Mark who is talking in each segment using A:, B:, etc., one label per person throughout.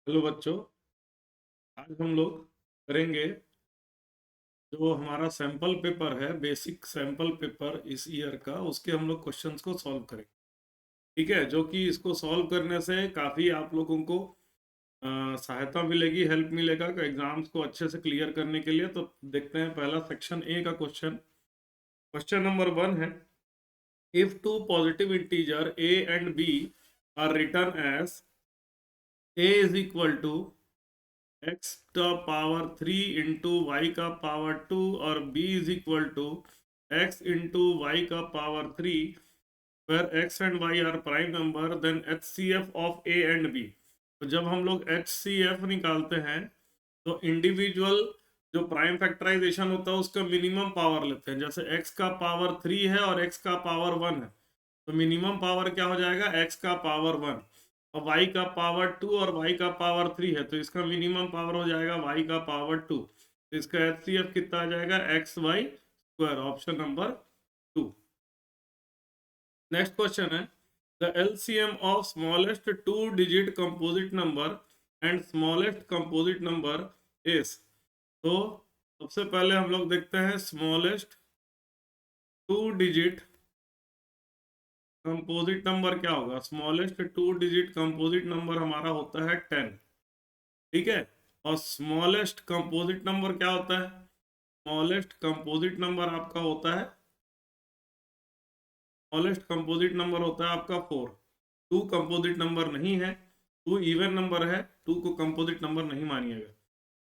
A: Hello बच्चों। आज हम लोग करेंगे जो हमारा सैंपल पेपर है, बेसिक सैंपल पेपर इस ईयर का, उसके हम लोग क्वेश्चंस को सॉल्व करेंगे। ठीक है, जो कि इसको सॉल्व करने से काफ़ी आप लोगों को सहायता मिलेगी, हेल्प मिलेगा कि एग्जाम्स को अच्छे से क्लियर करने के लिए। तो देखते हैं पहला सेक्शन ए का क्वेश्चन। क्वेश्चन नंबर 1 है, if two positive integer a and b are return as a is equal to x का पावर 3 इंटू वाई का पावर 2 और b is equal to x into y का power 3, where x and y are prime number, then H C F of A and B. तो जब हम लोग H C F निकालते हैं तो इंडिविजुअल जो प्राइम फैक्टराइजेशन होता है उसका मिनिमम पावर लेते हैं। जैसे x का पावर 3 है और x का पावर 1 है, तो मिनिमम पावर क्या हो जाएगा, x का पावर 1। और y का पावर 2 और y का पावर 3 है, तो इसका मिनिमम पावर हो जाएगा y का पावर 2। तो इसका एचसीएफ कितना आ जाएगा, x y square, option number 2। Next question है, the LCM of smallest two digit composite number and smallest composite number is. तो सबसे पहले हम लोग देखते हैं smallest two digit composite number क्या होगा। Smallest two digit composite number हमारा होता है 10। ठीक है, और स्मॉलेस्ट कंपोजिट नंबर क्या होता है, स्मॉलेस्ट कंपोजिट नंबर आपका होता है, स्मॉलेस्ट कंपोजिट नंबर होता है आपका 4। 2 कंपोजिट नंबर नहीं है, 2 इवन नंबर है, 2 को कंपोजिट नंबर नहीं मानिएगा।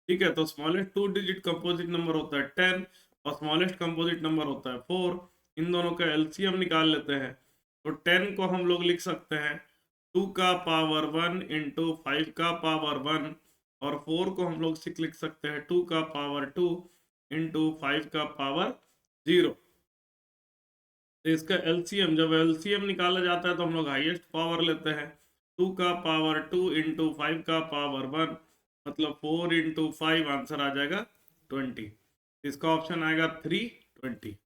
A: ठीक है, तो smallest two digit composite number होता है 10 और स्मॉलेस्ट कंपोजिट नंबर होता है 4। इन दोनों का एलसीएम निकाल लेते हैं। तो 10 को हम लोग लिख सकते हैं 2 का पावर 1 इंटू 5 का पावर 1, और 4 को हम लोग लिख सकते हैं 2 का पावर 2 इंटू 5 का पावर 0। तो इसका एलसीएम, जब एलसीएम निकाला जाता है तो हम लोग हाईएस्ट पावर लेते हैं। 2 का पावर 2 इंटू 5 का पावर 1, मतलब 4 इंटू 5, आंसर आ जाएगा 20। इसका ऑप्शन आएगा 3, 20।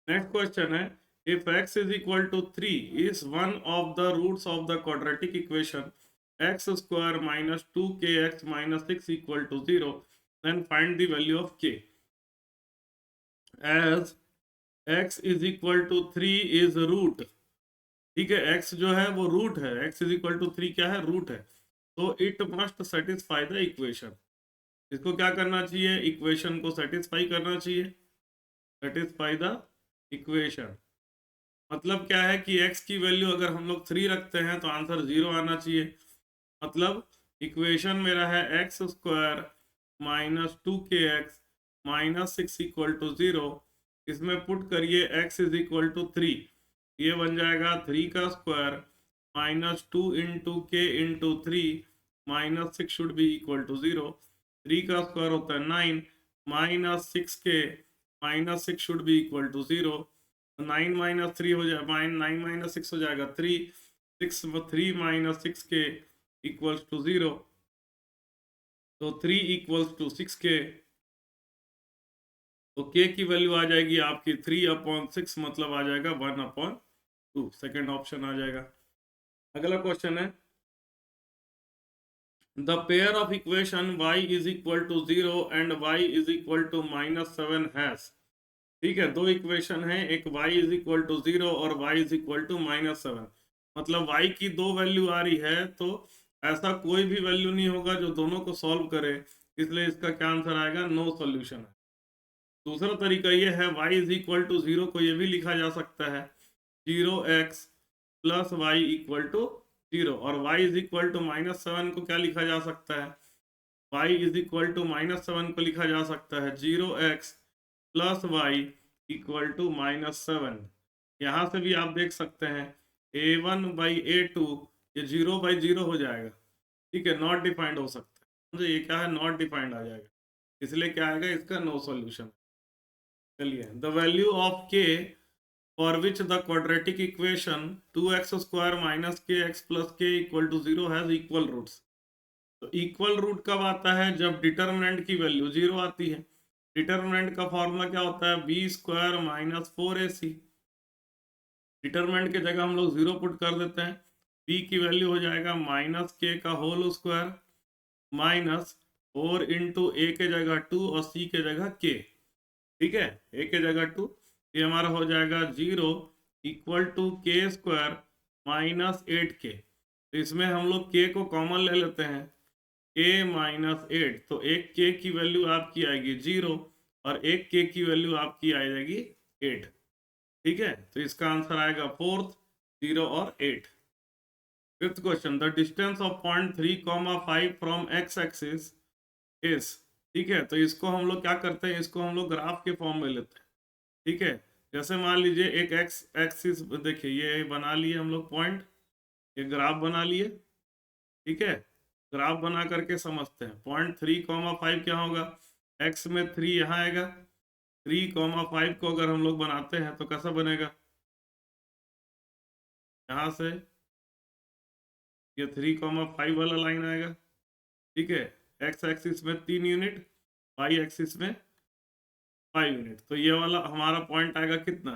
A: नेक्स्ट क्वेश्चन है, if x is equal to 3 is one of the roots of the quadratic equation x square minus 2kx minus 6 equal to 0, then find the value of k। As x is equal to 3 is root. ठीक है, x जो है वो root है, x is equal to 3 क्या है, root है। तो it must satisfy the equation. इसको क्या करना चाहिए, इक्वेशन को सेटिस्फाई करना चाहिए। सेटिस्फाई द इक्वेशन मतलब क्या है कि x की वैल्यू अगर हम लोग 3 रखते हैं तो आंसर 0 आना चाहिए। मतलब इक्वेशन मेरा है x square minus 2kx minus 6 equal to 0। इसमें पुट करिए x इज इक्वल टू 3, ये बन जाएगा 3 का square minus 2 into k into 3 minus 6 should be equal to 0। 3 का स्क्वायर होता है 9 minus 6k minus 6 should be equal to 0। 9 minus 3 हो जाएगा, 9 माइनस 6 हो जाएगा 3, 6 3 माइनस 6k इक्वल्स टू 0। तो 3 इक्वल्स टू 6k, तो k की वैल्यू आ जाएगी आपकी 3/6, मतलब आ जाएगा 1/2। सेकेंड ऑप्शन आ जाएगा। अगला क्वेश्चन है, the pair of equation y is equal to 0 and y is equal to -7 has. ठीक है, दो इक्वेशन है, एक y इज इक्वल टू 0 और y इज इक्वल टू -7। मतलब y की दो वैल्यू आ रही है, तो ऐसा कोई भी वैल्यू नहीं होगा जो दोनों को सॉल्व करे, इसलिए इसका क्या आंसर आएगा, नो सॉल्यूशन है। दूसरा तरीका ये है, y इज इक्वल टू 0 को ये भी लिखा जा सकता है 0x plus Y equal to 0, और y इज इक्वल टू -7 को क्या लिखा जा सकता है, y इज इक्वल टू -7 को लिखा जा सकता है 0x plus Y equal to -7। यहाँ से भी आप देख सकते हैं a1/a2 ये 0/0 हो जाएगा। ठीक है, नॉट डिफाइंड हो सकता है, मुझे ये क्या है, नॉट डिफाइंड आ जाएगा, इसलिए क्या आएगा, इसका नो सॉल्यूशन। चलिए, the value of k for which the quadratic equation 2x square minus kx plus k equal to 0 has equal roots. तो इक्वल रूट कब आता है, जब डिटर्मिनेंट की वैल्यू 0 आती है। डिटर्मिनेंट का फॉर्मूला क्या होता है, B square minus 4ac। Determinant की जगह हम लोग 0 पुट कर देते हैं, b की वैल्यू हो जाएगा -k का होल स्क्वायर माइनस 4 × a के जगह 2 और c के जगह k। ठीक है, a के जगह 2, ये हमारा हो जाएगा 0 = k² - 8k। तो इसमें हम लोग k को कॉमन ले लेते हैं, k - 8, तो एक k की वैल्यू आपकी आएगी 0 और एक k की वैल्यू आपकी आ जाएगी 8। ठीक है, तो इसका आंसर आएगा 4, 0 और 8। Fifth question, the distance of point 3,5 from x axis is. ठीक है, तो इसको हम लोग क्या करते हैं, इसको हम लोग ग्राफ के फॉर्म में लेते हैं। ठीक है, जैसे मान लीजिए एक x एक्सिस, देखिए ये बना लिए हम लोग पॉइंट, ये ग्राफ बना लिए। ठीक है, ग्राफ बना करके समझते हैं। पॉइंट 3,5 क्या होगा, x में 3 यहाँ आएगा, 3,5 को अगर हम लोग बनाते हैं तो कैसा बनेगा, यहाँ से ये 3,5 वाला लाइन आएगा। ठीक है, x एक्सिस में 3 यूनिट, y एक्सिस में 5 यूनिट, तो ये वाला हमारा पॉइंट आएगा कितना,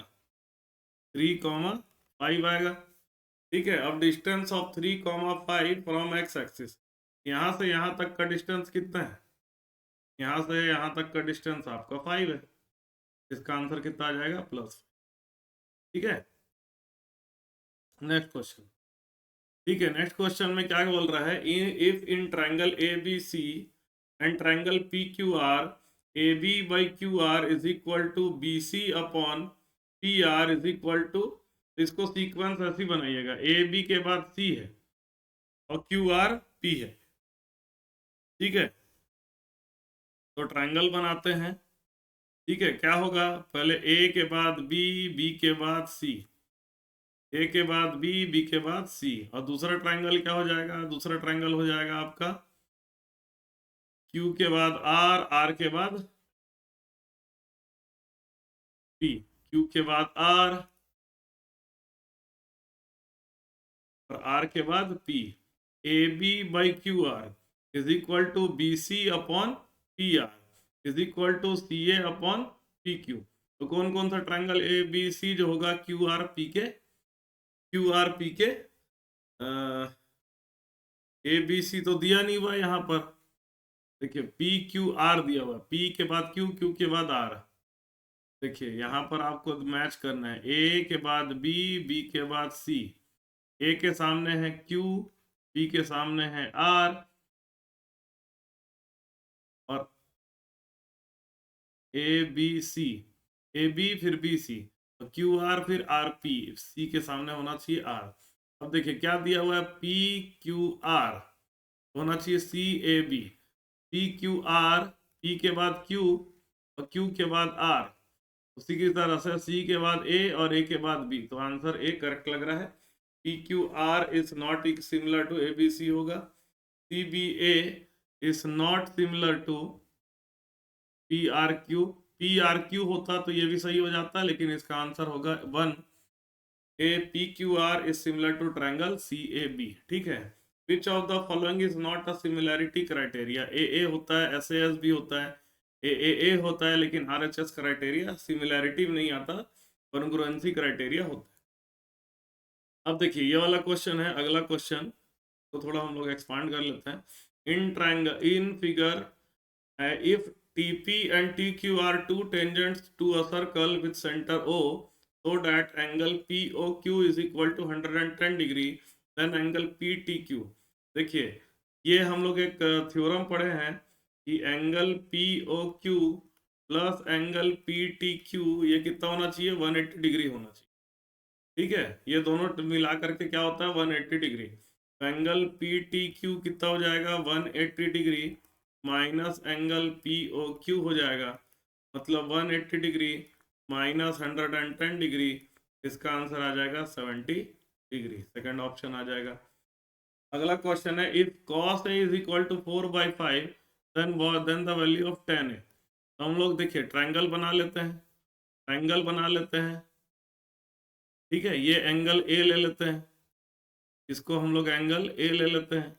A: 3,5 आएगा। ठीक है, अब distance of 3,5 from x axis, यहाँ से यहाँ तक का डिस्टेंस कितना है, यहाँ से यहाँ तक का डिस्टेंस आपका 5 है। इसका आंसर कितना आ जाएगा, +5। ठीक है, नेक्स्ट क्वेश्चन। ठीक है, नेक्स्ट क्वेश्चन में क्या बोल रहा है, if in triangle A B C and triangle P Q R, A B by Q R is equal to B C upon P R is equal to, इसको sequence ऐसी बनाइएगा, ए बी के बाद सी है और क्यू आर पी है। ठीक है, तो ट्रायंगल बनाते हैं। ठीक है, क्या होगा, पहले ए के बाद बी, बी के बाद सी, ए के बाद बी, बी के बाद सी, और दूसरा ट्रायंगल क्या हो जाएगा, दूसरा ट्रायंगल हो जाएगा आपका क्यू के बाद आर, आर के बाद पी, क्यू के बाद आर और आर के बाद P. A B by Q R is equal to B C upon P R is equal to C A upon P Q. तो कौन कौन सा ट्रायंगल ए बी सी जो होगा, क्यू आर पी के, क्यू आर पी के, ए B C तो दिया नहीं हुआ यहाँ पर, देखिए पी क्यू आर दिया हुआ, पी के बाद क्यू, क्यू के बाद आर। देखिए यहाँ पर आपको मैच करना है, ए के बाद बी, बी के बाद सी, ए के सामने है क्यू, बी के सामने है आर, और A B C, A B फिर बी सी, तो क्यू आर फिर आर पी, सी के सामने होना चाहिए आर। अब देखिए क्या दिया हुआ है, पी क्यू आर होना चाहिए C A B, P Q R, P के बाद क्यू और क्यू के बाद आर, उसी की तरह से सी के बाद ए और ए के बाद बी, तो आंसर ए करेक्ट लग रहा है। P Q R is not similar to A B C होगा, C B A is not similar to P R Q, P R Q होता तो ये भी सही हो जाता, लेकिन इसका आंसर होगा 1, A P Q R is similar to triangle C A B. ठीक है, which of the following is not a similarity criteria, A होता है, एस भी होता है, ए होता है, लेकिन R H S criteria similarity में नहीं आता, कॉन्ग्रुएंसी क्राइटेरिया होता है। अब देखिए ये वाला क्वेश्चन है, अगला क्वेश्चन तो थोड़ा हम लोग एक्सपांड कर लेते हैं। इन triangle, in figure, if TP and TQ are two tangents to a circle with center O, so that angle POQ is equal to 110 degree, then angle PTQ। देखिए ये हम लोग एक थ्योरम पढ़े हैं कि angle POQ plus angle PTQ ये कितना होना चाहिए, 180 डिग्री होना चाहिए। ठीक है, ये दोनों मिला करके क्या होता है, 180 डिग्री। एंगल PTQ कितना हो जाएगा, 180 डिग्री माइनस एंगल POQ हो जाएगा, मतलब 180 डिग्री माइनस 110 डिग्री, इसका आंसर आ जाएगा 70 डिग्री, सेकंड ऑप्शन आ जाएगा। अगला क्वेश्चन है, if cos A is equal to 4/5 then the value of tan A। तो हम लोग देखिए ट्रायंगल बना लेते हैं, ट्रायंगल बना लेते हैं। ठीक है, ये एंगल A ले लेते हैं, इसको हम लोग एंगल A ले लेते हैं।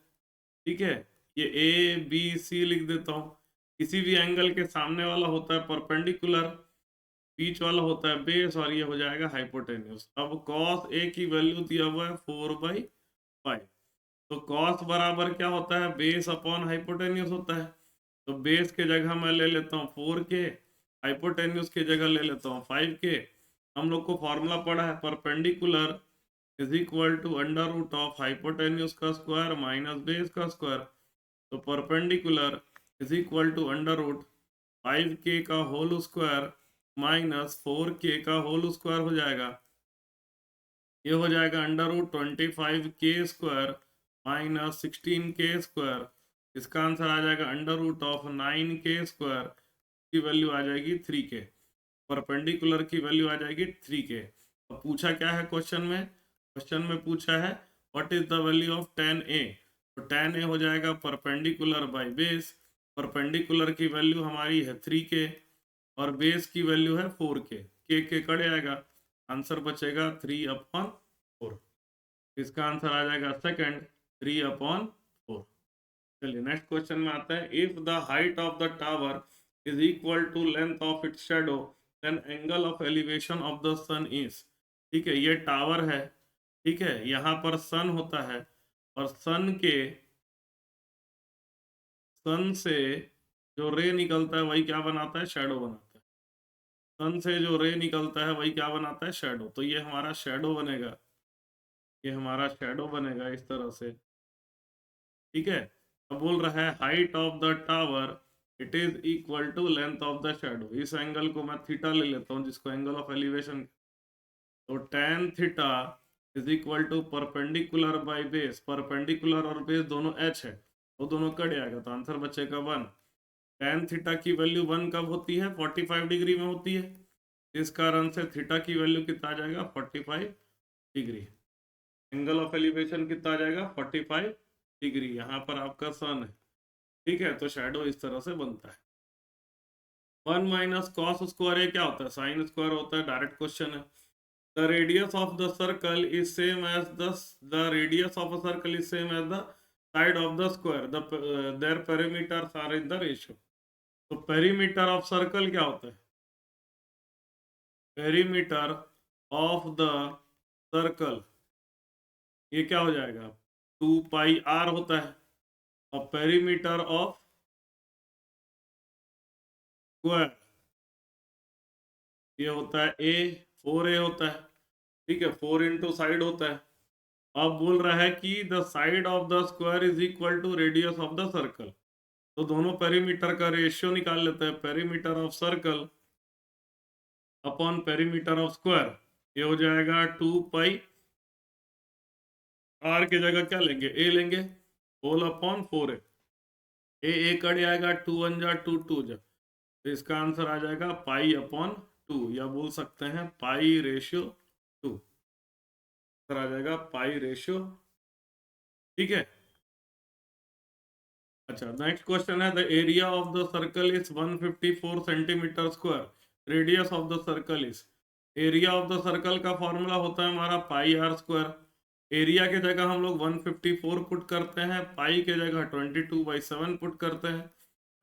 A: ठीक है, ये ए बी सी लिख देता हूँ, किसी भी एंगल के सामने वाला होता है परपेंडिकुलर, बीच वाला होता है बेस, और ये हो जाएगा हाइपोटेन्यूस। अब cos A की वैल्यू दिया हुआ है 4/5, तो कॉस बराबर क्या होता है, बेस अपॉन हाइपोटेन्यूज होता है। तो बेस के जगह मैं ले लेता हूँ 4k, हाइपोटेन्यूज की जगह ले लेता हूँ 5k। हम लोग को फॉर्मूला पड़ा है perpendicular is equal to under root of hypotenuse का स्क्वायर माइनस बेस का स्क्वायर। तो perpendicular is equal to under root 5k का होल स्क्वायर माइनस 4k का होल स्क्वायर हो जाएगा। ये हो जाएगा under root 25k square minus 16k square. इसका आंसर आ जाएगा under root of 9k square की वैल्यू आ जाएगी 3k। परपेंडिकुलर की वैल्यू आ जाएगी 3k। अब पूछा क्या है क्वेश्चन में, क्वेश्चन में पूछा है what is the value of tan a। तो tan a हो जाएगा परपेंडिकुलर बाय बेस। परपेंडिकुलर की वैल्यू हमारी है 3k और बेस की वैल्यू है 4k। के कट जाएगा, आंसर बचेगा 3/4। इसका आंसर आ जाएगा सेकंड 3/4। चलिए नेक्स्ट क्वेश्चन में आते हैं। If the height of the tower is equal to length of its shadow then angle of elevation of the sun is. ठीक है, ये टावर है, ठीक है, यहाँ पर सन होता है और सन से जो रे निकलता है वही क्या बनाता है, शैडो बनाता है। सन से जो रे निकलता है वही क्या बनाता है, शैडो। तो ये हमारा शैडो बनेगा, ये हमारा शैडो बनेगा इस तरह से। ठीक है, अब बोल रहा है height of the tower it is equal to length of the shadow. इस एंगल को मैं थीटा ले लेता हूँ जिसको एंगल ऑफ एलिवेशन। तो tan theta is equal to perpendicular by base. Perpendicular और बेस दोनों h है, वो दोनों कट जाएगा तो आंसर बचेगा 1। tan थीटा की वैल्यू 1 कब होती है, 45 डिग्री में होती है। इस कारण से थीटा की वैल्यू कितना आ जाएगा, 45 डिग्री। एंगल ऑफ एलिवेशन कितना आ जाएगा, 45 डिग्री। यहाँ पर आपका सन है, ठीक है, तो शैडो इस तरह से बनता है। 1 माइनस कॉस स्क्वायर ये क्या होता है, साइन स्क्वायर होता है, डायरेक्ट क्वेश्चन है। The radius of the circle is same as the radius of a circle is same as the side of the square. Their perimeters are in the ratio. तो perimeter of circle क्या होता है, perimeter of the circle ये क्या हो जाएगा, 2πr होता है। और perimeter of square ये होता है a, 4a होता है। ठीक है, 4 इंटू साइड होता है। अब बोल रहा है कि the side of the square is equal to radius of the circle. तो दोनों पेरीमीटर का रेशियो निकाल लेते हैं, perimeter of circle upon perimeter of square. ये हो जाएगा 2π, आर की जगह क्या लेंगे, ए लेंगे, होल अपॉन 4a। ए कट जाएगा, 2 1 जा 2 2 जा, तो इसका आंसर आ जाएगा π/2 या बोल सकते हैं π/2। आंसर आ जाएगा π/2। ठीक है, अच्छा नेक्स्ट क्वेश्चन है the area of the circle is 154 centimetre square, radius of the circle is. Area of the circle का फॉर्मूला होता है हमारा πr²। एरिया के जगह हम लोग 154 पुट करते हैं, पाई के जगह 22/7 पुट करते हैं,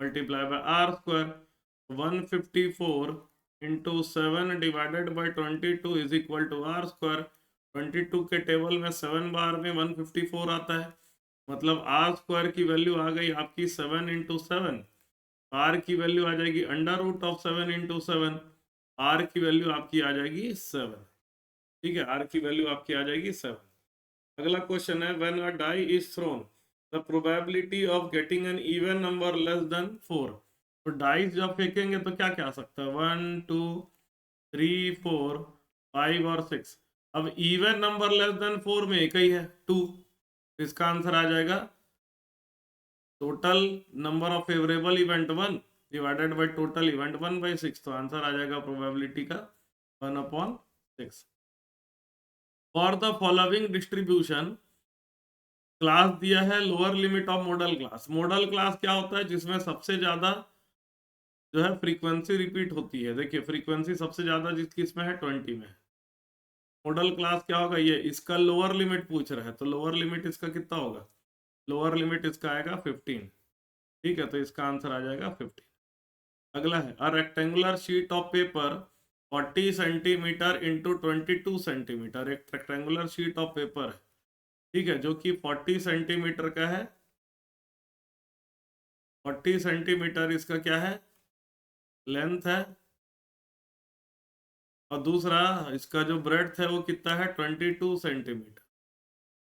A: multiply by r²। 154 into 7 divided by 22 is equal to r²। 22 के टेबल में 7 बार में 154 आता है, मतलब आर स्क्वायर की वैल्यू आ गई आपकी 7 इंटू 7। आर की वैल्यू आ जाएगी under root of 7 into 7। R की वैल्यू आपकी आ जाएगी 7। ठीक है, आर की वैल्यू आपकी आ जाएगी 7। अगला क्वेश्चन है when a die is thrown the probability of getting an even number less than 4। तो डाइस जब फेंकेंगे तो क्या क्या आ सकता है, 1 2 3 4 5 और 6। अब इवन नंबर लेस देन 4 में एक ही है 2। इसका आंसर आ जाएगा total number of favourable event 1 divided by total event 1/6। तो आंसर आ जाएगा प्रोबेबिलिटी का 1/6। For the following distribution class दिया है lower limit of model class. Model class क्या होता है, जिसमें सबसे ज्यादा जो है फ्रीक्वेंसी रिपीट होती है। देखिए फ्रीक्वेंसी सबसे ज्यादा किसमें है, 20 में। मॉडल क्लास क्या होगा, ये इसका लोअर लिमिट पूछ रहा है, तो लोअर लिमिट इसका कितना होगा, लोअर लिमिट इसका आएगा 15। ठीक है, तो इसका आंसर आ जाएगा 15। अगला है a rectangular sheet of paper 40 centimetre into 22 centimetre. एक रेक्टेंगुलर शीट ऑफ पेपर है, ठीक है, जो कि 40 सेंटीमीटर का है। 40 सेंटीमीटर इसका क्या है, लेंथ है। और दूसरा इसका जो ब्रेड्थ है वो कितना है, 22 centimetre.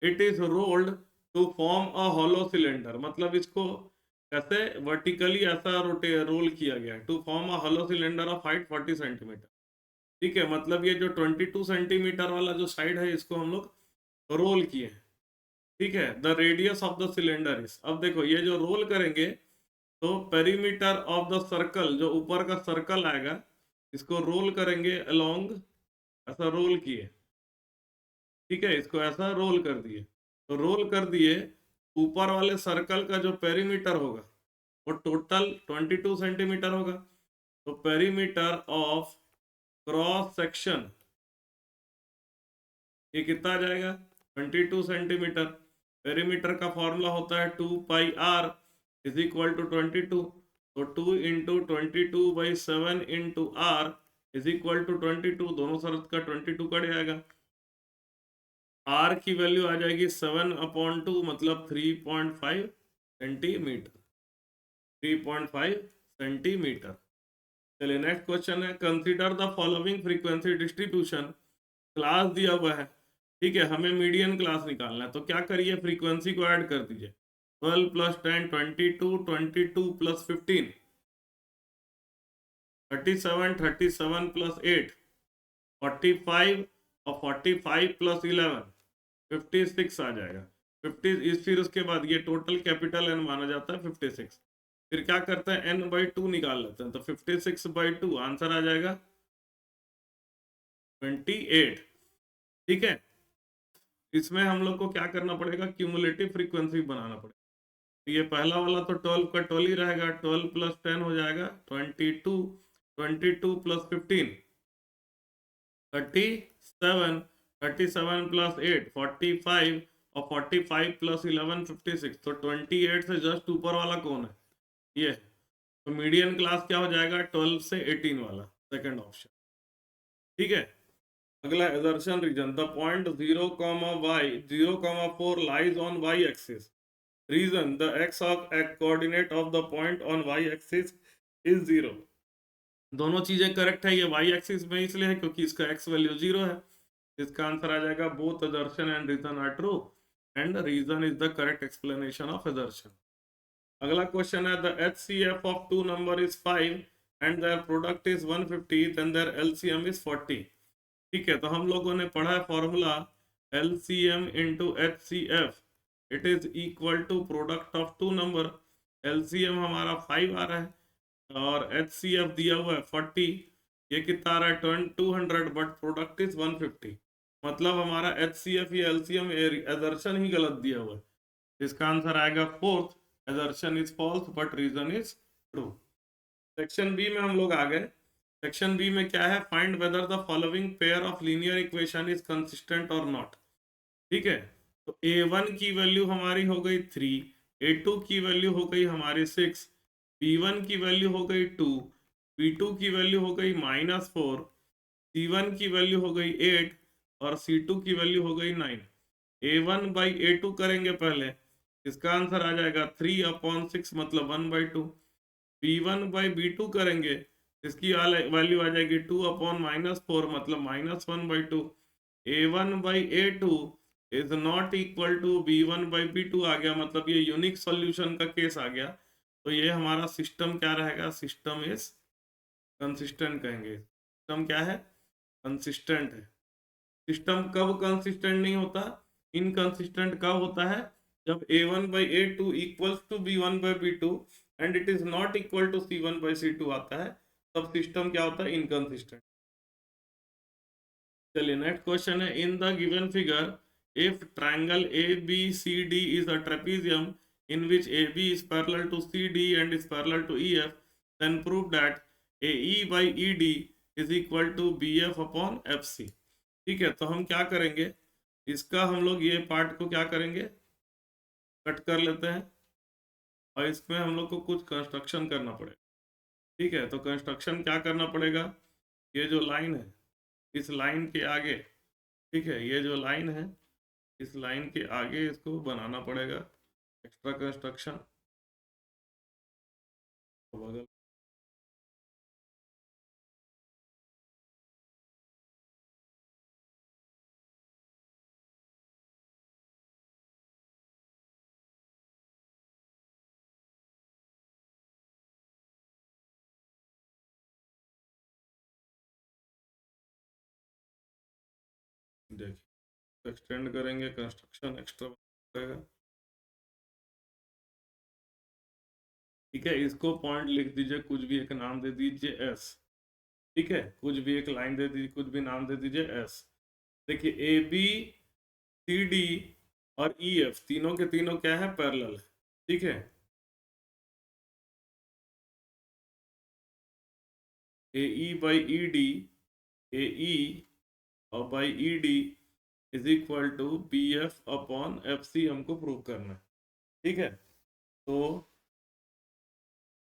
A: It is rolled to form a hollow cylinder, मतलब इसको कैसे वर्टिकली ऐसा रोल किया गया है, to form a hollow cylinder of height 40 centimetre. ठीक है, मतलब ये जो 22 सेंटीमीटर वाला जो साइड है इसको हम लोग रोल किए हैं। ठीक है, the radius of the cylinder is, अब देखो ये जो रोल करेंगे तो पेरीमीटर ऑफ द सर्कल, जो ऊपर का सर्कल आएगा इसको रोल करेंगे अलोंग, ऐसा रोल किए। ठीक है, इसको ऐसा रोल कर दिए, तो रोल कर दिए, ऊपर वाले सर्कल का जो पेरीमीटर होगा वो टोटल 22 सेंटीमीटर होगा। तो पेरीमीटर ऑफ क्रॉस सेक्शन ये कितना आ जाएगा, 22 सेंटीमीटर। पेरीमीटर का फॉर्मूला होता है 2 pi r is equal to 22। तो 2 into 22/7 into r is equal to 22, दोनों तरफ का 22 कट जाएगा। r की वैल्यू आ जाएगी 7/2, मतलब 3.5 सेंटीमीटर। 3.5 सेंटीमीटर। चलिए नेक्स्ट क्वेश्चन है, consider the following frequency distribution. Class दिया हुआ है, ठीक है, हमें मीडियन क्लास निकालना है, तो क्या करिए, फ्रीक्वेंसी को ऐड कर दीजिए। 12 प्लस 10 22, 22 प्लस 15 37, 37 प्लस 8 45, और 45 प्लस 11 56 आ जाएगा। 50 इस, फिर उसके बाद ये टोटल कैपिटल एन माना जाता है 56। फिर क्या करते हैं, एन बाई 2 निकाल लेते हैं, तो 56/2 आंसर आ जाएगा 28। ठीक है, इसमें हम लोग को क्या करना पड़ेगा, क्यूमुलेटिव फ्रीक्वेंसी बनाना पड़ेगा। तो ये पहला वाला तो 12 का 12 ही रहेगा, 12 प्लस 10 हो जाएगा 22, 22 प्लस 15 37, 37 प्लस 8 45, और 45 प्लस 11 56। तो 28 से जस्ट ऊपर वाला कौन है, ये है। तो मीडियन क्लास क्या हो जाएगा, 12 से 18 वाला, सेकंड ऑप्शन। ठीक है, अगला assertion reason, the point 0,4 lies on Y axis. Reason, the X of coordinate of the point on Y axis is 0। दोनों चीजें करेक्ट है, ये वाई एक्सिस में इसलिए है क्योंकि इसका एक्स वैल्यू 0 है। इसका आंसर आ जाएगा both assertion and reason are true, and reason is the correct explanation of assertion. अगला क्वेश्चन है, the HCF of two number is 5 and their product is 150, then their LCM is 40। ठीक है, तो हम लोगों ने पढ़ा है formula LCM into HCF, it is equal to product of two number. LCM हमारा 5 आ रहा है और HCF दिया हुआ है 40, ये कितना आ रहा है 200, बट प्रोडक्ट इज 150। मतलब हमारा HCF या LCM एजर्शन ही गलत दिया हुआ है। इसका आंसर आएगा fourth, assertion is false but reason is true. Section B में हम लोग आ गए। सेक्शन बी में क्या है, find whether the following pair of linear equation is consistent और नॉट। ठीक है, तो a1 की वैल्यू हमारी हो गई 3, a2 की वैल्यू हो गई हमारी 6, b1 की वैल्यू हो गई 2, b2 की वैल्यू हो गई -4, c1 की वैल्यू हो गई 8, और c2 की वैल्यू हो गई 9। a1/a2 करेंगे पहले, इसका आंसर आ जाएगा 3/6, मतलब 1/2। b1/b2 करेंगे, इसकी वैल्यू आ जाएगी 2/-4, मतलब -1/2। a1/a2 is not equal to b1/b2 आ गया, मतलब ये यूनिक सॉल्यूशन का केस आ गया। तो ये हमारा सिस्टम क्या रहेगा, सिस्टम इज कंसिस्टेंट कहेंगे। सिस्टम क्या है, कंसिस्टेंट है। सिस्टम कब कंसिस्टेंट नहीं होता, इनकंसिस्टेंट कब होता है, जब a1/a2 equals to b1/b2 and it is not equal to c1/c2 आता है, तब सिस्टम क्या होता है, इनकंसिस्टेंट। चलिए नेक्स्ट क्वेश्चन है, in the given figure if triangle ABCD is a trapezium in which AB is parallel to CD and is parallel to EF, then prove that AE/ED is equal to BF upon FC। ठीक है, तो हम क्या करेंगे, इसका हम लोग ये पार्ट को क्या करेंगे, कट कर लेते हैं, और इसमें हम लोग को कुछ कंस्ट्रक्शन करना पड़ेगा। ठीक है, तो कंस्ट्रक्शन क्या करना पड़ेगा, ये जो लाइन है, इस लाइन के आगे, ठीक है, ये जो लाइन है इस लाइन के आगे इसको बनाना पड़ेगा एक्स्ट्रा कंस्ट्रक्शन। बगल देखिए एक्सटेंड करेंगे, कंस्ट्रक्शन एक्स्ट्रा पड़ेगा। ठीक है, इसको पॉइंट लिख दीजिए, कुछ भी एक नाम दे दीजिए एस। ठीक है, कुछ भी एक लाइन दे दीजिए, कुछ भी नाम दे दीजिए एस। देखिए ए बी सी डी और ई एफ तीनों के तीनों क्या है, पैरेलल है। ठीक है, ए ई by E D, A E और by E D is equal to B F upon F C हमको प्रूव करना है। ठीक है, तो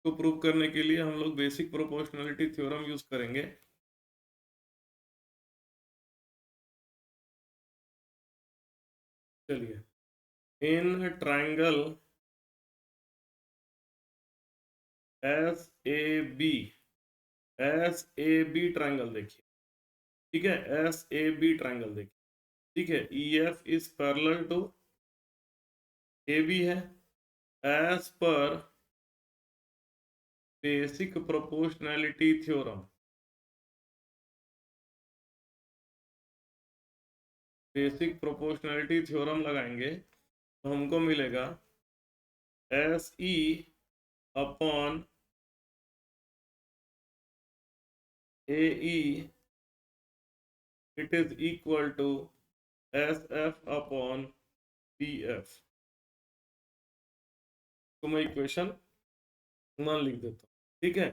A: को प्रूव करने के लिए हम लोग बेसिक प्रोपोर्शनलिटी थ्योरम यूज करेंगे। चलिए, in triangle S A B, S A B triangle देखिए। ठीक है, एस ए बी ट्राइंगल देखिए। ठीक है, E F is parallel to A B है एज पर basic proportionality theorem. Basic proportionality theorem लगाएंगे तो हमको मिलेगा S E upon A E it is equal to S F upon B F. तो मैं इक्वेशन 1 लिख देता हूँ। ठीक है,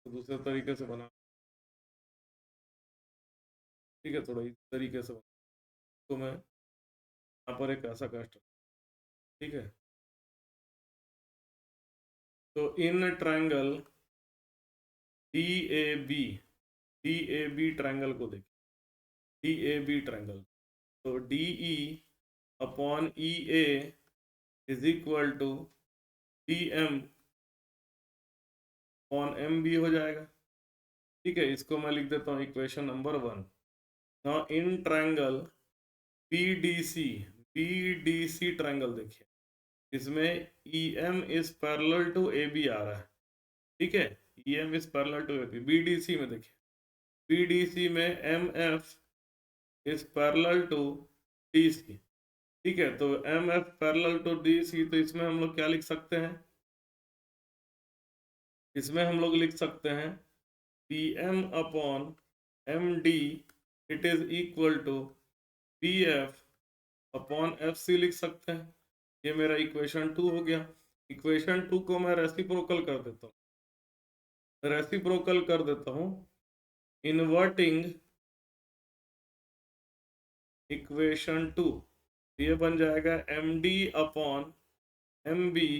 A: तो दूसरे तरीके से बना। ठीक है, थोड़ा इस तरीके से बना तो मैं यहाँ पर एक ऐसा कष्ट। ठीक है, तो in triangle D A B, D A B triangle को देखिए, डी ए बी ट्रायंगल, तो D E upon E A is equal to D M upon M B हो जाएगा। ठीक है, इसको मैं लिख देता हूँ equation number 1। Now in triangle P D C, P D C triangle देखिए, इसमें E M is parallel to A B आ रहा है। ठीक है, ई M is parallel to A B. B D C में देखिए, बी डी सी में M F is parallel to D C. ठीक है, तो M F parallel to D C, तो इसमें हम लोग क्या लिख सकते हैं, इसमें हम लोग लिख सकते हैं P M upon M D it is equal to P F upon F C लिख सकते हैं। ये मेरा इक्वेशन 2 हो गया। इक्वेशन 2 को मैं रेसिप्रोकल कर देता हूँ, रेसिप्रोकल कर देता हूँ इन्वर्टिंग इक्वेशन 2। ये बन जाएगा M D upon M B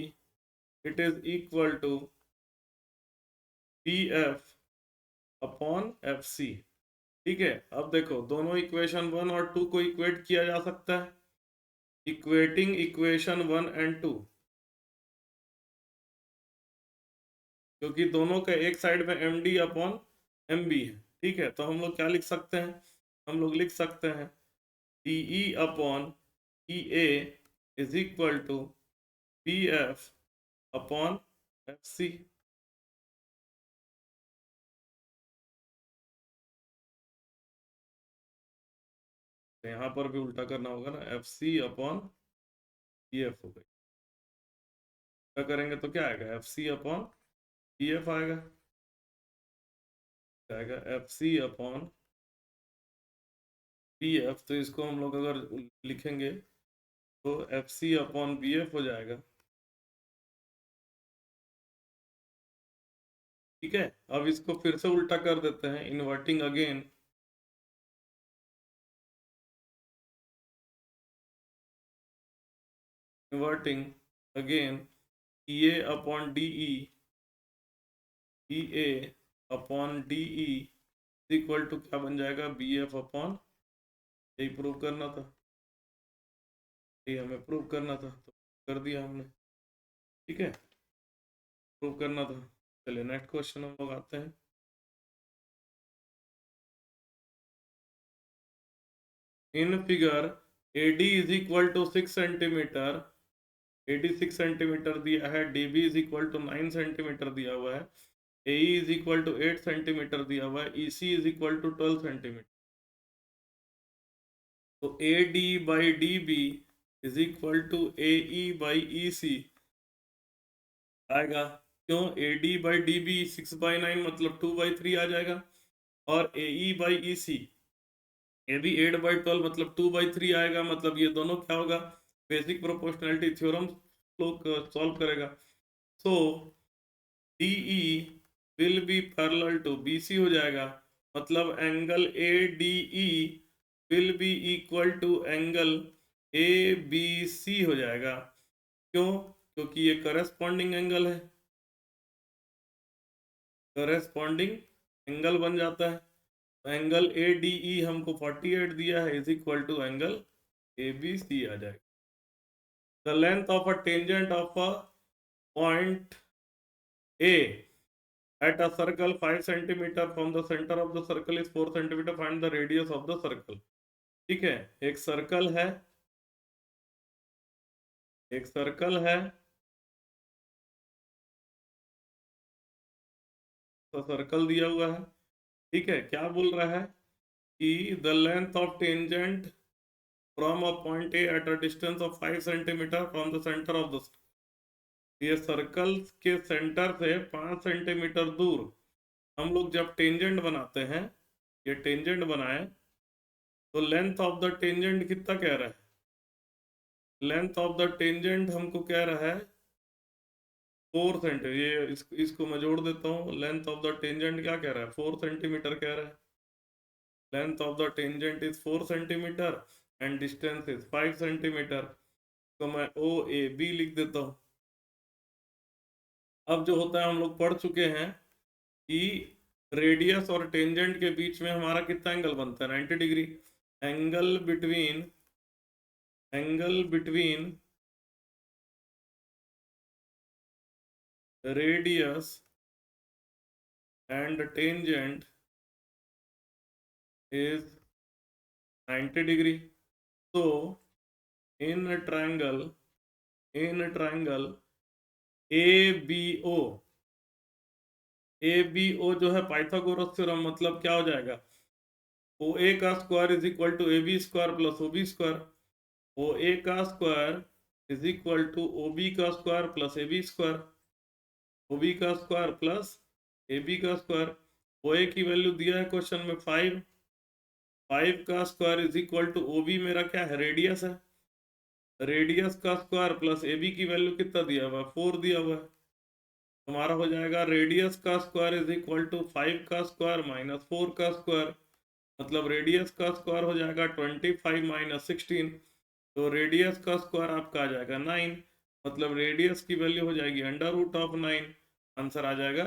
A: it is equal to P F upon F C. ठीक है, अब देखो दोनों इक्वेशन 1 और 2 को इक्वेट किया जा सकता है, इक्वेटिंग इक्वेशन 1 एंड 2, क्योंकि दोनों का एक साइड में M D upon M B है। ठीक है, तो हम लोग क्या लिख सकते हैं, हम लोग लिख सकते हैं D E upon E A is equal to P F upon F C. यहाँ पर भी उल्टा करना होगा ना, F C upon P F हो गई। क्या करेंगे तो क्या आएगा, F C upon P F आएगा, आएगा F C upon P F. तो इसको हम लोग अगर लिखेंगे तो F C upon B F हो जाएगा। ठीक है, अब इसको फिर से उल्टा कर देते हैं, inverting again. Inverting again EA upon DE, EA upon DE equal to क्या बन जाएगा, BF अपॉन, यही प्रूव करना था, ये हमें प्रूव करना था तो कर दिया हमने। ठीक है, प्रूव करना था। चलिए नेक्स्ट क्वेश्चन हम लोग आते हैं। In figure AD is equal to 6 centimetre, AD 6 centimetre दिया है, DB is equal to 9 centimetre दिया हुआ है, AE is equal to 8 centimetre दिया हुआ है, EC is equal to 12 centimetre. तो AD by DB is equal to AE by EC आएगा। क्यों, AD बाई DB 6/9 मतलब 2/3 आ जाएगा, और AE बाई EC ये भी 8/12 मतलब 2/3 आएगा। मतलब ये दोनों क्या होगा, बेसिक प्रोपोर्शनैलिटी थ्योरम लोग सॉल्व करेगा। So DE will be parallel to BC हो जाएगा, मतलब angle ADE will be equal to angle ABC हो जाएगा। क्यों, क्योंकि ये करस्पॉन्डिंग एंगल है, करस्पॉन्डिंग एंगल बन जाता है। एंगल ADE हमको 48 दिया है, is equal to angle ABC आ जाएगा। The length of a tangent of a point A at a circle 5 centimeter from the center of the circle is 4 centimeter. Find the radius of the circle. ठीक है, एक circle है, एक circle है, तो circle दिया हुआ है। ठीक है, क्या बोल रहा है कि the length of tangent from a point A at a distance of 5 centimetre from the centre of the, ये सर्कल के सेंटर से 5 सेंटीमीटर दूर हम लोग जब टेंजेंट बनाते हैं, ये टेंजेंट बनाए तो लेंथ ऑफ द टेंजेंट कितना कह रहा है, लेंथ ऑफ द टेंजेंट हमको कह रहा है 4 सेंटीमीटर। ये इसको मैं जोड़ देता हूँ, लेंथ ऑफ द टेंजेंट क्या कह रहा है, 4 सेंटीमीटर कह रहा है। Length of the tangent is 4 centimetre and distance is 5 centimetre. तो मैं OAB लिख देता हूँ। अब जो होता है हम लोग पढ़ चुके हैं कि रेडियस और टेंजेंट के बीच में हमारा कितना एंगल बनता है, 90 degree. Angle between, angle between radius and tangent is 90 degree. तो in triangle, in triangle ABO, ABO जो है पाइथागोरस थ्योरम, मतलब क्या हो जाएगा, OA का square is equal to AB square plus OB square, OA का square is equal to OB का square plus AB square, OB का स्क्वायर प्लस AB का स्क्वायर। OA की वैल्यू दिया है क्वेश्चन में 5, 5 का square is equal to OB मेरा क्या है, रेडियस है, रेडियस का स्क्वायर प्लस AB की वैल्यू कितना दिया हुआ है, 4 दिया हुआ है। हमारा हो जाएगा रेडियस का स्क्वायर इज इक्वल टू 5 का स्क्वायर माइनस 4 का स्क्वायर, मतलब रेडियस का स्क्वायर हो जाएगा 25 माइनस 16। तो रेडियस का स्क्वायर आपका आ जाएगा 9, मतलब रेडियस की वैल्यू हो जाएगी √9। आंसर आ जाएगा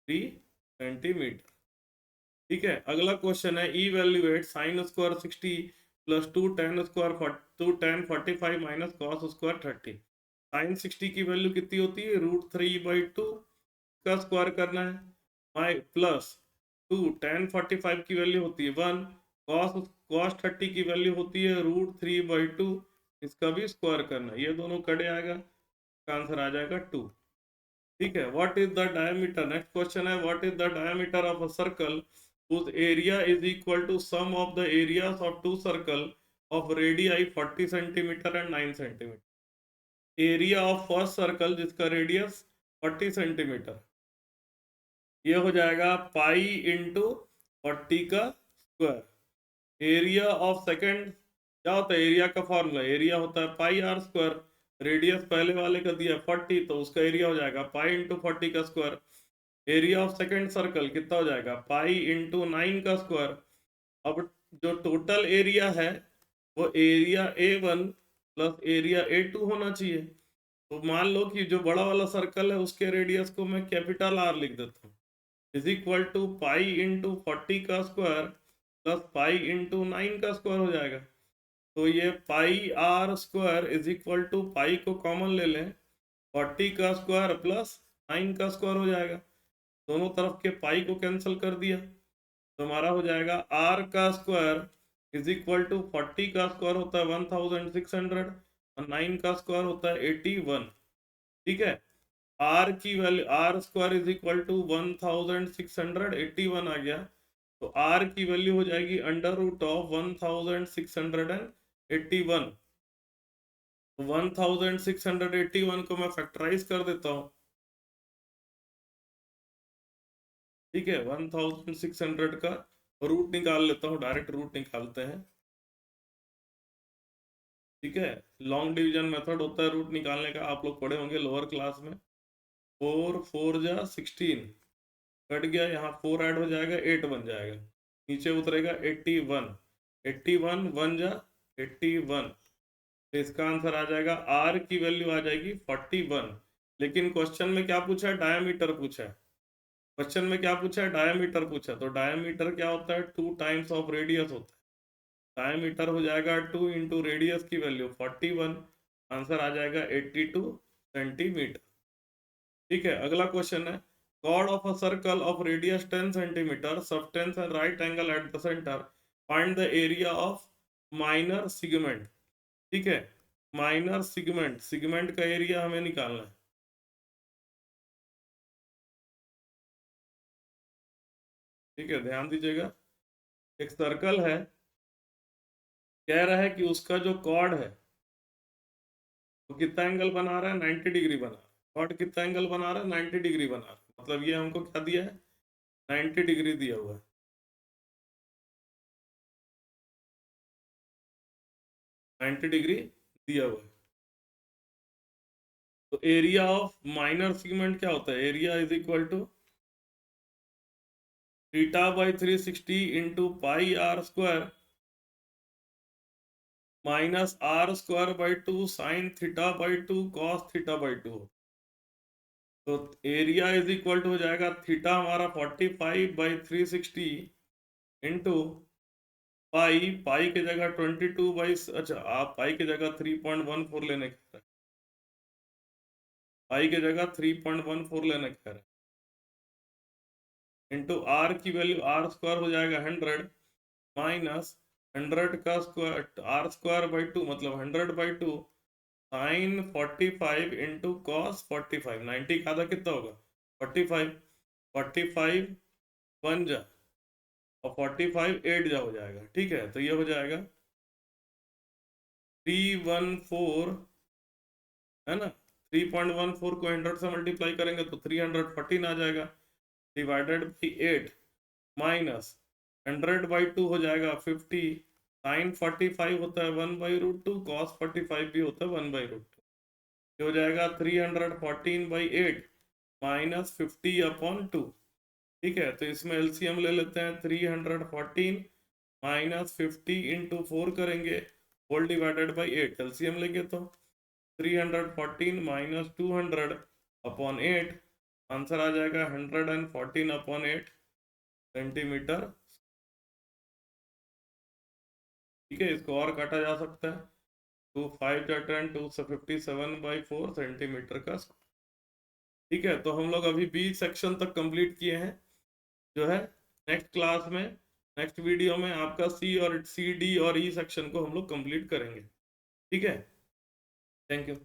A: 3 सेंटीमीटर। ठीक है, अगला क्वेश्चन है evaluate sine square 60 plus 2 tan square 2 tan 45 minus cos square 30। Sine 60 की वैल्यू कितनी होती है, √3/2 का स्क्वायर करना है, माई प्लस 2 टेन 45 की वैल्यू होती है 1, कॉस कॉस 30 की वैल्यू होती है √3/2, इसका भी स्क्वायर करना है। ये दोनों कड़े आएगा, आंसर आ जाएगा 2। ठीक है, what is the diameter, next question है what is the diameter of a circle whose area is equal to sum of the areas of two circle of radii 40 centimeter and 9 centimeter। Area of first circle जिसका radius 40 centimetre, ये हो जाएगा पाई into 40 का square. Area of second क्या होता है, area का formula, area होता है पाई आर स्क्वायर, रेडियस पहले वाले का दिया 40 तो उसका एरिया हो जाएगा पाई इंटू 40 का square. Area of second circle कितना हो जाएगा, पाई इंटू 9 का स्क्वायर। अब जो टोटल एरिया है वो area A1 plus area A2 होना चाहिए। तो मान लो कि जो बड़ा वाला सर्कल है उसके रेडियस को मैं कैपिटल R लिख देता हूँ, is equal to pi into 40 का स्क्वायर प्लस पाई इंटू 9 का स्क्वायर हो जाएगा। तो ये pi are square is equal to pi को कॉमन ले लें, 40 का स्क्वायर प्लस 9 का स्क्वायर हो जाएगा। दोनों तरफ के पाई को कैंसिल कर दिया तो हमारा हो जाएगा आर का स्क्वायर इज इक्वल टू 40 का स्क्वायर होता है 1600 और 9 का स्क्वायर होता है 81। ठीक है, आर की value R square is equal to 1681 आ गया। तो आर की वैल्यू हो जाएगी अंडर रूट ऑफ 1681। 1681 को मैं फैक्टराइज कर देता हूँ। ठीक है, 1600 का रूट निकाल लेता हूँ, डायरेक्ट रूट निकालते हैं। ठीक है, लॉन्ग डिवीजन मेथड होता है रूट निकालने का, आप लोग पढ़े होंगे लोअर क्लास में। 4 4 जा 16 कट गया, यहाँ 4 ऐड हो जाएगा 8 बन जाएगा, नीचे उतरेगा 81। 81 1 जा 81। तो इसका आंसर आ जाएगा आर की वैल्यू आ जाएगी 41। लेकिन क्वेश्चन में क्या पूछा है, डायमीटर पूछा है। क्वेश्चन में क्या पूछा है, डायमीटर पूछा। तो डायमीटर क्या होता है, 2 टाइम्स ऑफ रेडियस होता है। डायमीटर हो जाएगा 2 इंटू रेडियस की वैल्यू 41, आंसर आ जाएगा 82 सेंटीमीटर। ठीक है, अगला क्वेश्चन है, chord of a circle of radius 10 centimeter, subtends a right angle at the center, find the area of minor segment। ठीक है, माइनर सिगमेंट, सिगमेंट का एरिया हमें निकालना है। ठीक है, ध्यान दीजिएगा, एक सर्कल है, कह रहा है कि उसका जो कॉर्ड है वो कितना एंगल बना रहा है, 90 डिग्री बना रहा है। कॉर्ड कितना एंगल बना रहा है, 90 डिग्री बना रहा है। मतलब ये हमको क्या दिया है, 90 डिग्री दिया हुआ है। 90 डिग्री दिया हुआ है। तो एरिया ऑफ माइनर सेगमेंट क्या होता है, area is equal to theta by 360 into pi are square minus R square by 2 sine theta by 2 cos theta by 2। तो एरिया इज इक्वल टू हो जाएगा, थीटा हमारा 45 बाई 360 इंटू पाई, पाई की जगह 22 by, अच्छा आप पाई की जगह 3.14 लेने का है, पाई की जगह 3.14 लेने का है, इंटू आर की वैल्यू आर स्क्वायर हो जाएगा 100 माइनस 100 का स्क्वायर आर स्क्वायर बाई 2 मतलब 100 बाई 2 साइन 45 इंटू कॉस 45। 90 का आधा कितना होगा 45, 45 1 जा और 45 8 जा हो जाएगा। ठीक है, तो ये हो जाएगा 314, है ना। 3.14 को 100 से मल्टीप्लाई करेंगे तो 314 आ जाएगा, डिवाइडेड बाई 8 माइनस 100 बाई 2 हो जाएगा 50। साइन 45 होता है 1/√2, कॉस 45 भी होता है 1/√2। ये हो जाएगा 314 बाई 8 माइनस 50 अपॉन 2। ठीक है, तो इसमें एलसीएम ले लेते हैं, 314 माइनस 50 इंटू 4 करेंगे, होल डिवाइडेड बाई 8। एलसीएम लेंगे तो 314 माइनस 200 अपॉन 8, आंसर आ जाएगा 114 अपॉन 8 सेंटीमीटर। ठीक है, इसको और काटा जा सकता है, 2 5 जा 10, 2 से 57/4 सेंटीमीटर का स्क्वायर। ठीक है, तो हम लोग अभी बी सेक्शन तक कंप्लीट किए हैं, जो है नेक्स्ट क्लास में, नेक्स्ट वीडियो में आपका सी और सी डी और ई सेक्शन को हम लोग कंप्लीट करेंगे। ठीक है, थैंक यू।